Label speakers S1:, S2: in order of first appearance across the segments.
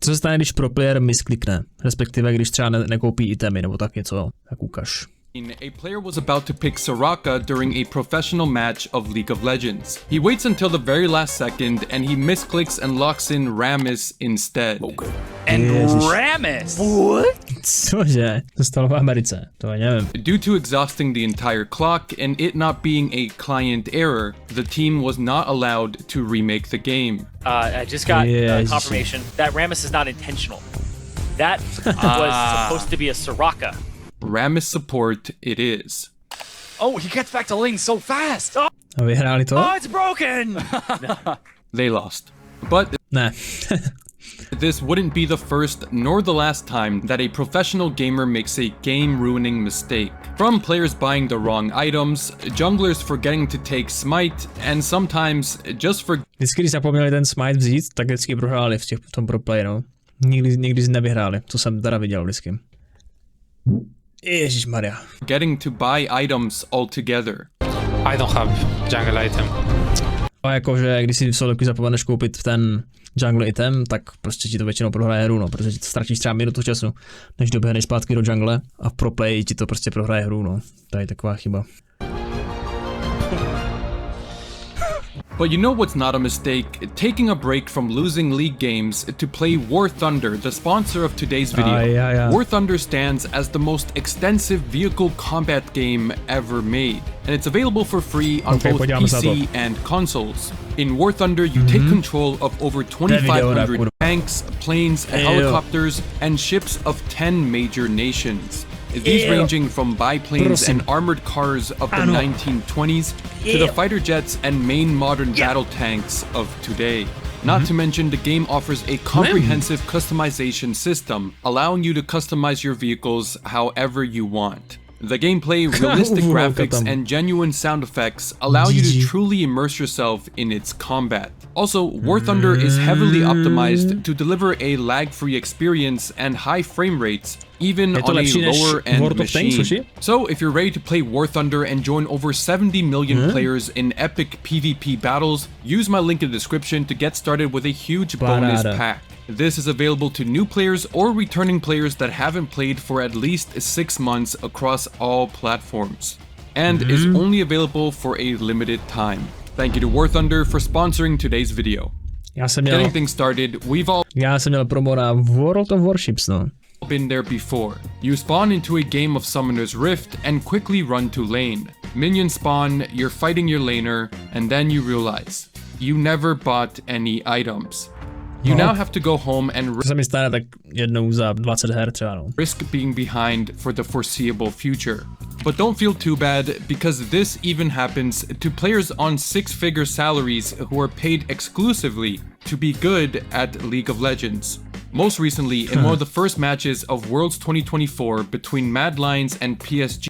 S1: Co se stane, když pro player misklikne? Respektive, když třeba nekoupí itemy nebo tak něco, tak ukaž.
S2: A player was about to pick Soraka during a professional match of League of Legends. He waits until the very last second and he misclicks and locks in Rammus instead.
S3: Okay. And Rammus?
S1: What? Cože? To stalo v Americe, to nevím.
S2: Due to exhausting the entire clock and it not being a client error, the team was not allowed to remake the game.
S3: I just got confirmation that Rammus is not intentional. That was supposed to be a Soraka.
S2: Rammus support it is.
S4: Oh, he gets back to lane so fast! Oh,
S1: A vyhráli to?
S3: Oh, it's broken!
S2: They lost. But
S1: Ne.
S2: this wouldn't be the first nor the last time that a professional gamer makes a game-ruining mistake. From players buying the wrong items, junglers forgetting to take Smite, and sometimes just for...
S1: Vždycky, když zapomněli ten Smite vzít, tak vždycky prohráli v tom pro play, no. Nikdy nevyhráli, to jsem teda viděl vždycky. Ježišmarja.
S2: Getting to buy items altogether.
S5: I don't have jungle item.
S1: A jakože, když si v soloky zapomeneš koupit ten jungle item, tak prostě ti to většinou prohraje hru, no, protože ti to ztratíš třeba minutu času, než doběhneš zpátky do jungle a v pro play ti to prostě prohraje hru, no. To je taková chyba.
S2: But you know what's not a mistake? Taking a break from losing league games to play War Thunder, the sponsor of today's video. War Thunder stands as the most extensive vehicle combat game ever made, and it's available for free on both PC and consoles. In War Thunder, you take control of over 2,500 tanks, planes, helicopters, and ships of 10 major nations. These ranging from biplanes and armored cars of the 1920s to the fighter jets and main modern battle tanks of today. Not to mention, the game offers a comprehensive customization system, allowing you to customize your vehicles however you want. The gameplay, realistic graphics, and genuine sound effects allow you to truly immerse yourself in its combat. Also, War Thunder is heavily optimized to deliver a lag-free experience and high frame rates, even on a lower-end machine. So, if you're ready to play War Thunder and join over 70 million players in epic PvP battles, use my link in the description to get started with a huge bonus pack. This is available to new players or returning players that haven't played for at least 6 months across all platforms, and is only available for a limited time. Thank you to War Thunder for sponsoring today's video. Getting things started, we've all
S1: promo na World of Warships, no.
S2: Been there before. You spawn into a game of Summoner's Rift and quickly run to lane. Minions spawn, you're fighting your laner, and then you realize you never bought any items. You now have to go home and risk being behind for the foreseeable future. But don't feel too bad, because this even happens to players on 6-figure salaries who are paid exclusively to be good at League of Legends. Most recently, in one of the first matches of Worlds 2024 between Mad Lions and PSG,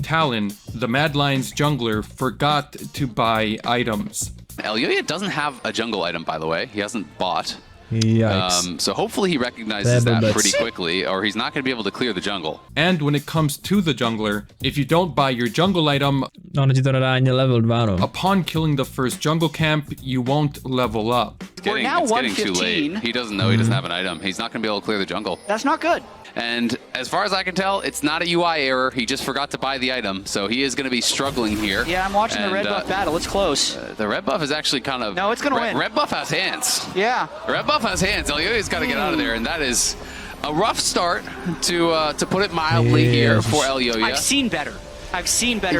S2: Talon, the Mad Lions jungler, forgot to buy items.
S6: Elyoya doesn't have a jungle item, by the way. He hasn't bought.
S1: Yikes.
S6: So hopefully he recognizes that pretty quickly, or he's not going to be able to clear the jungle.
S2: And when it comes to the jungler, if you don't buy your jungle item, upon killing the first jungle camp, you won't level up.
S6: It's getting too late. He doesn't know he doesn't have an item. He's not going to be able to clear the jungle.
S4: That's not good.
S6: And as far as I can tell, it's not a UI error. He just forgot to buy the item, so he is going to be struggling here.
S4: Yeah, I'm watching the red buff battle. It's close.
S6: The red buff is actually kind of...
S4: No, it's going to win.
S6: Red buff has hands.
S4: Yeah.
S6: Red buff has hands. Elyoya's got to get out of there, and that is a rough start, to put it mildly, here for Elyoya.
S4: I've seen better.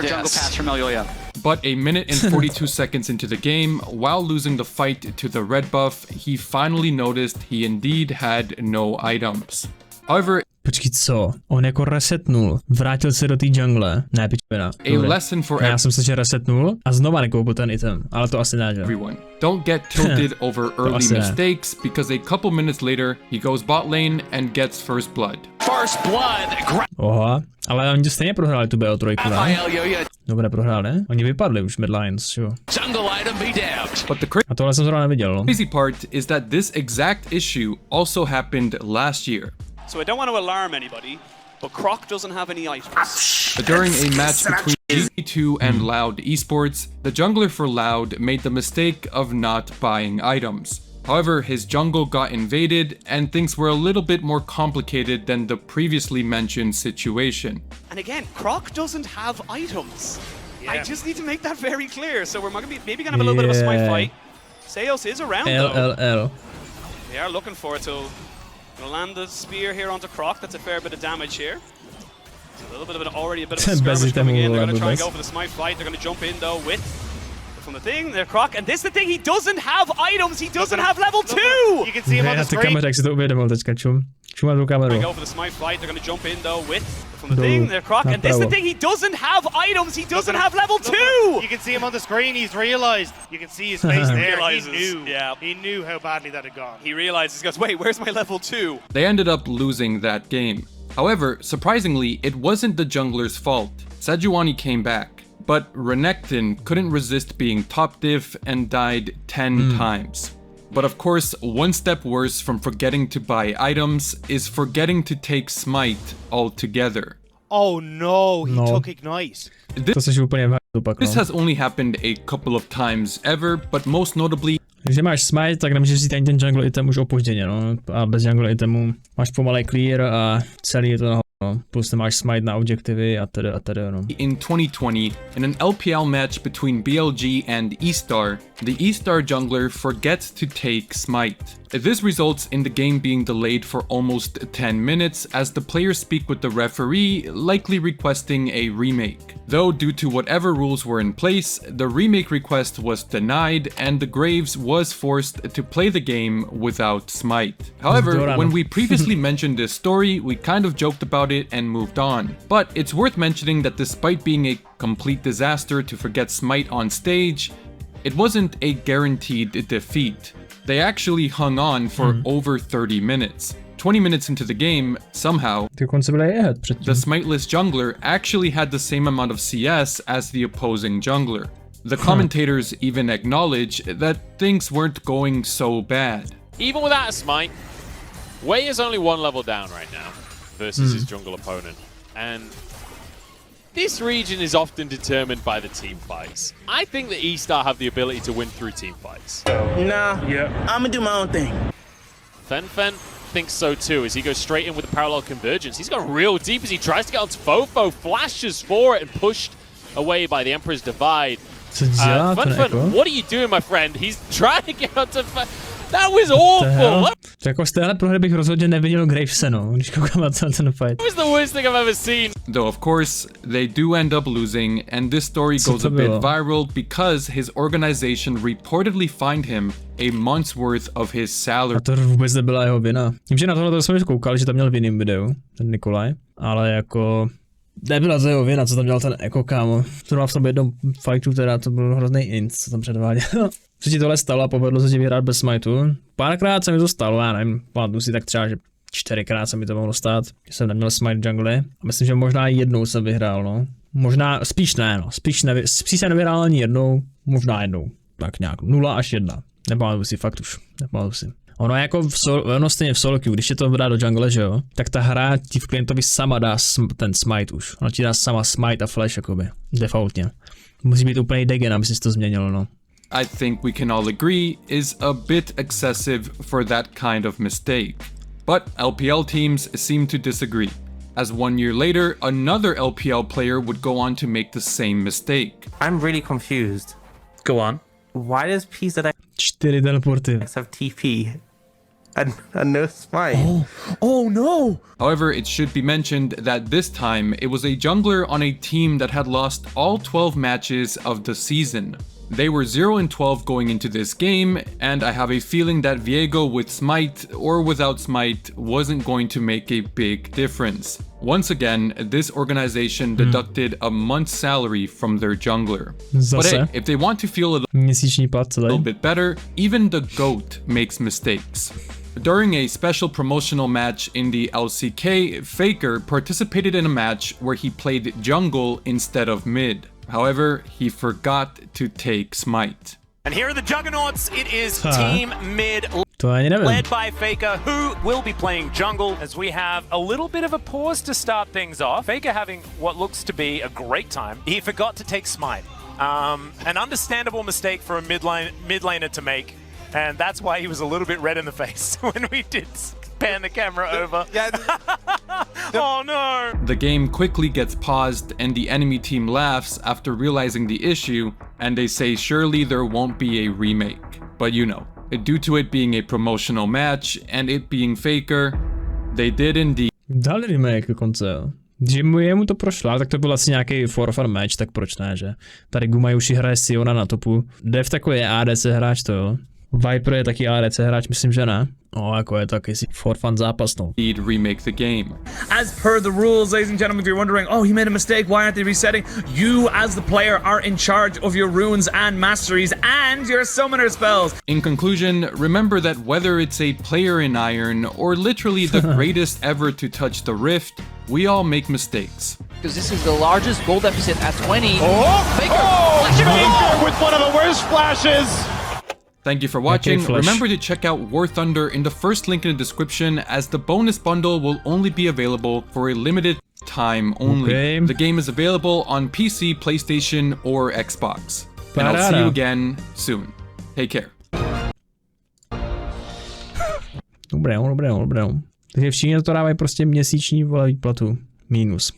S4: Jungle pass from Elyoya.
S2: But a minute and 42 seconds into the game, while losing the fight to the red buff, he finally noticed he indeed had no items. However,
S1: počkej, co? On jako resetnul, vrátil se do té jungle. Ne, pičovina.
S2: A lesson for
S1: já jsem se že resetnul a znova nekoupil ten item, ale to asi ne, že?
S2: Everyone. Don't get tilted over early mistakes, because a couple minutes later, he goes bot lane and gets first blood.
S4: First blood!
S1: Oha, ale oni stejně prohráli tu BO3, ne? Dobře prohráli, ne? Oni vypadli už Mad Lions, jo.
S2: But the
S1: a tohle jsem zrovna neviděl, no.
S2: Crazy part is that this exact issue also happened last year.
S7: So I don't want to alarm anybody, but Croc doesn't have any items.
S2: During a match between G2 and Loud Esports, the jungler for Loud made the mistake of not buying items. However, his jungle got invaded and things were a little bit more complicated than the previously mentioned situation.
S7: And again, Croc doesn't have items. I just need to make that very clear. So we're maybe gonna have a little bit of a smite fight. Seos is around though. They are looking for it, so gonna land the spear here onto Croc. That's a fair bit of damage here. A little bit of already a bit of a skirmish coming in. They're gonna try and go for the smite fight. They're gonna jump in though with from the thing. They're Croc, and this is the thing. He doesn't have items. He doesn't have level 2.
S8: You can see him on the screen.
S1: Jak si to uvědomil teďka, čum na tu kameru.
S7: They go for the smite fight. They're gonna jump in though with from the thing. They're Croc, and this is the thing. He doesn't have items. He doesn't have level 2.
S8: You can see him on the screen. He's realized. You can see his face there. He knew. Yeah. He knew how badly that had gone.
S7: He realizes. He goes, wait, where's my level 2?
S2: They ended up losing that game. However, surprisingly, it wasn't the jungler's fault. Sejuani came back, but Renekton couldn't resist being top diff and died 10 times. But of course, one step worse from forgetting to buy items is forgetting to take Smite altogether.
S8: Oh no, he took Ignite.
S2: This has only happened a couple of times ever, but most notably
S1: Když máš smite, tak nemůžeš vzít ani ten jungle item už opožděně, no. A bez jungle itemu máš pomalej clear a celý je to na no. Plus máš smite na objektivy a tedy, no.
S2: In 2020, in an LPL match between BLG and E-Star, the E-Star jungler forgets to take Smite. This results in the game being delayed for almost 10 minutes as the players speak with the referee, likely requesting a remake. Though due to whatever rules were in place, the remake request was denied and the Graves was forced to play the game without Smite. However, when we previously mentioned this story, we kind of joked about it and moved on. But it's worth mentioning that despite being a complete disaster to forget Smite on stage, it wasn't a guaranteed defeat. They actually hung on for over 30 minutes. 20 minutes into the game, somehow, the smiteless jungler actually had the same amount of CS as the opposing jungler. The commentators even acknowledge that things weren't going so bad.
S9: Even without a smite, Wei is only one level down right now versus his jungle opponent. And this region is often determined by the team fights. I think the E-Star have the ability to win through team fights.
S10: Nah, I'm gonna do my own thing.
S9: Fen thinks so too, as he goes straight in with the parallel convergence. He's gone real deep as he tries to get onto Fofo, flashes for it and pushed away by the Emperor's Divide. Fen, what are you doing, my friend? He's trying to get onto That was awful!
S1: Jako z téhle prohry bych rozhodně neviděl Gravese, no, když koukám na ten fight.
S9: That was the worst thing I've ever seen.
S2: Though of course, they do end up losing, and this story goes a bit viral because his organization reportedly fined him a month's worth of his salary.
S1: A to vůbec nebyla jeho vina. Vím, že na tohle jsem koukal, že tam měl v jiném videu, ten Nikolaj, ale jako nebyla to jeho vina, co tam dělal ten Eko, kámo. Zrovna v tom jednom fightu teda to byl hrozný int, co tam předváděl. Co ti tohle stalo a povedlo se ti vyhrát bez smiteu? Párkrát se mi to stalo, já nevím, pamatuju si tak třeba, že 4krát se mi to mohlo stát, že jsem neměl smite jungle. A myslím, že možná jednou jsem vyhrál, no. Možná, spíš ne, no. Spíš jsem nevyhrál ani jednou, možná jednou. Tak nějak 0 až 1. Nepamatuju si, fakt už, nepamatuju si. Ono jako stejně v solo queue, když je to dá do jungle, že jo, tak ta hra ti v klientovi sama dá ten smite už. Ona ti dá sama smite a flash jakoby, defaultně. Musí být úplný degen, aby si to změnil, no.
S2: I think we can all agree is a bit excessive for that kind of mistake. But LPL teams seem to disagree, as 1 year later, another LPL player would go on to make the same mistake.
S10: I'm really confused.
S4: Go on.
S10: Why does PZX
S1: 4 teleporty
S10: have TP and no smite?
S4: Oh no!
S2: However, it should be mentioned that this time it was a jungler on a team that had lost all 12 matches of the season. They were 0-12 going into this game, and I have a feeling that Viego with Smite or without Smite wasn't going to make a big difference. Once again, this organization deducted a month's salary from their jungler.
S1: Zase.
S2: But hey, if they want to feel a little bit better, even the GOAT makes mistakes. During a special promotional match in the LCK, Faker participated in a match where he played jungle instead of mid. However, he forgot to take Smite.
S8: And here are the Juggernauts. It is Team Mid,
S1: led
S8: by Faker, who will be playing jungle, as we have a little bit of a pause to start things off. Faker having what looks to be a great time. He forgot to take Smite. An understandable mistake for a mid laner to make. And that's why he was a little bit red in the face when we did pan the camera over. Oh no!
S2: The game quickly gets paused and the enemy team laughs after realizing the issue, and they say surely there won't be a remake. But you know, due to it being a promotional match and it being Faker, they did indeed.
S1: Dali remake dokonce, jo. Že jemu to prošlo, ale tak to byl asi nějaký for fun match, tak proč ne, že? Tady Gumayushi hraje Siona na topu. Dev takový je ADC hráč, to jo. Viper je taky ADC hráč, myslím, že ne. Jako je taky for fun zápas, no.
S2: Remake the game.
S11: As per the rules, ladies and gentlemen, if you're wondering, oh, he made a mistake, why aren't they resetting? You, as the player, are in charge of your runes and masteries and your summoner spells.
S2: In conclusion, remember that whether it's a player in Iron or literally the greatest ever to touch the Rift, we all make mistakes.
S12: Because this is the largest gold deficit at 20.
S8: Faker with one of the worst flashes!
S2: Thank you for watching. Remember to check out War Thunder in the first link in the description, as the bonus bundle will only be available for a limited time only.
S1: Okay.
S2: The game is available on PC, PlayStation, or Xbox. And I'll see you again soon. Take care.
S1: Dobré. Takže v Číně to dávají prostě měsíční výplatu. Minus.